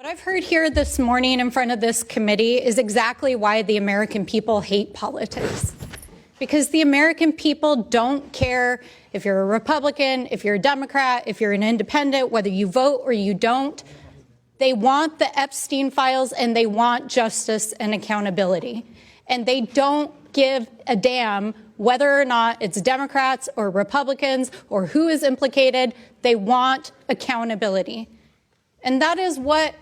What I've heard here this morning in front of this committee is exactly why the American people hate politics. Because the American people don't care if you're a Republican, if you're a Democrat, if you're an independent, whether you vote or you don't. They want the Epstein Files and they want justice and accountability. And they don't give a damn whether or not it's Democrats or Republicans or who is implicated. They want accountability. And that is what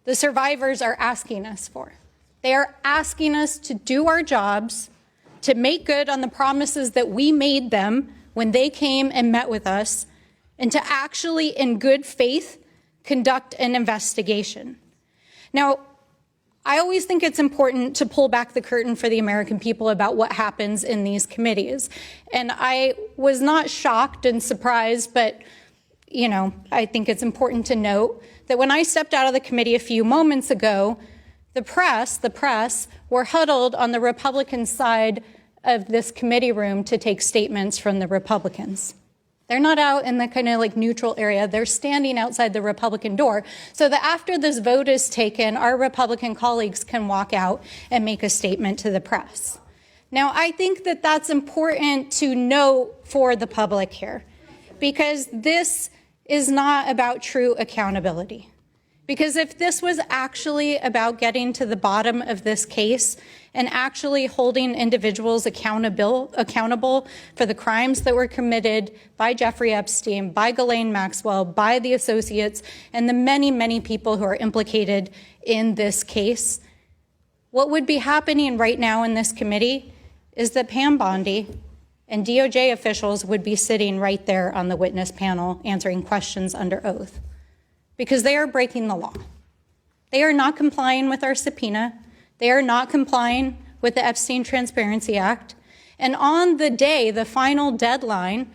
the survivors are asking us for. They are asking us to do our jobs, to make good on the promises that we made them when they came and met with us, and to actually, in good faith, conduct an investigation. Now, I always think it's important to pull back the curtain for the American people about what happens in these committees. And I was not shocked and surprised, but I think it's important to note that when I stepped out of the committee a few moments ago, the press were huddled on the Republican side of this committee room to take statements from the Republicans. They're not out in the kind of like neutral area. They're standing outside the Republican door so that after this vote is taken, our Republican colleagues can walk out and make a statement to the press. Now, I think that that's important to note for the public here, because this is not about true accountability. Because if this was actually about getting to the bottom of this case and actually holding individuals accountable for the crimes that were committed by Jeffrey Epstein, by Ghislaine Maxwell, by the associates, and the many, many people who are implicated in this case, what would be happening right now in this committee is that Pam Bondi and DOJ officials would be sitting right there on the witness panel answering questions under oath, because they are breaking the law. They are not complying with our subpoena. They are not complying with the Epstein Transparency Act. And on the day, the final deadline,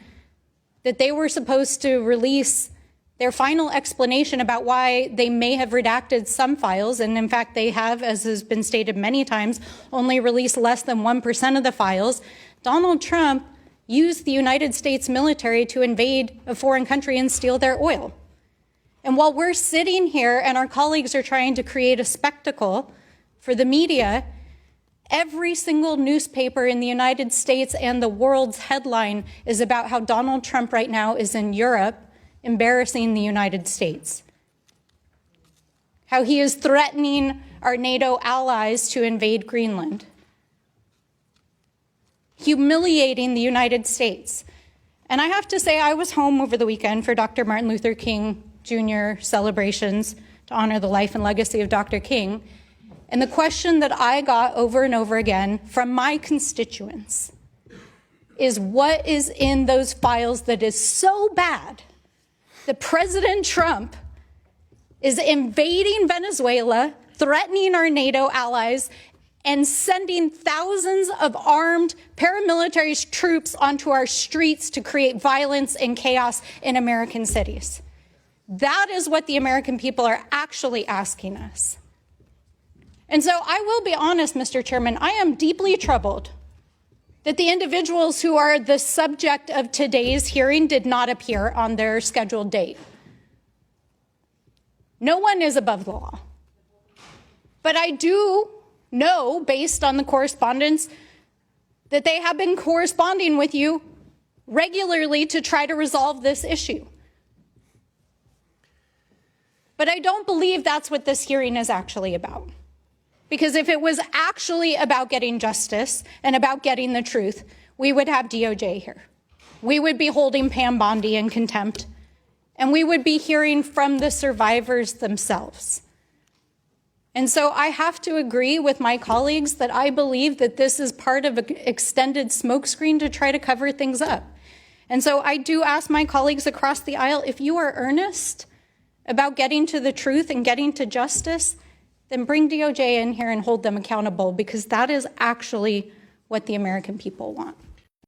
that they were supposed to release their final explanation about why they may have redacted some files, and in fact they have, as has been stated many times, only released less than 1% of the files, Donald Trump used the United States military to invade a foreign country and steal their oil. And while we're sitting here and our colleagues are trying to create a spectacle for the media, every single newspaper in the United States and the world's headline is about how Donald Trump right now is in Europe embarrassing the United States, how he is threatening our NATO allies to invade Greenland, humiliating the United States. And I have to say, I was home over the weekend for Dr. Martin Luther King Jr. celebrations to honor the life and legacy of Dr. King. And the question that I got over and over again from my constituents is, what is in those files that is so bad that President Trump is invading Venezuela, threatening our NATO allies, and sending thousands of armed paramilitary troops onto our streets to create violence and chaos in American cities? That is what the American people are actually asking us. And so I will be honest, Mr. Chairman, I am deeply troubled that the individuals who are the subject of today's hearing did not appear on their scheduled date. No one is above the law. But I do know, based on the correspondence, that they have been corresponding with you regularly to try to resolve this issue. But I don't believe that's what this hearing is actually about. Because if it was actually about getting justice and about getting the truth, we would have DOJ here. We would be holding Pam Bondi in contempt, and we would be hearing from the survivors themselves. And so I have to agree with my colleagues that I believe that this is part of an extended smokescreen to try to cover things up. And so I do ask my colleagues across the aisle, if you are earnest about getting to the truth and getting to justice, then bring DOJ in here and hold them accountable, because that is actually what the American people want.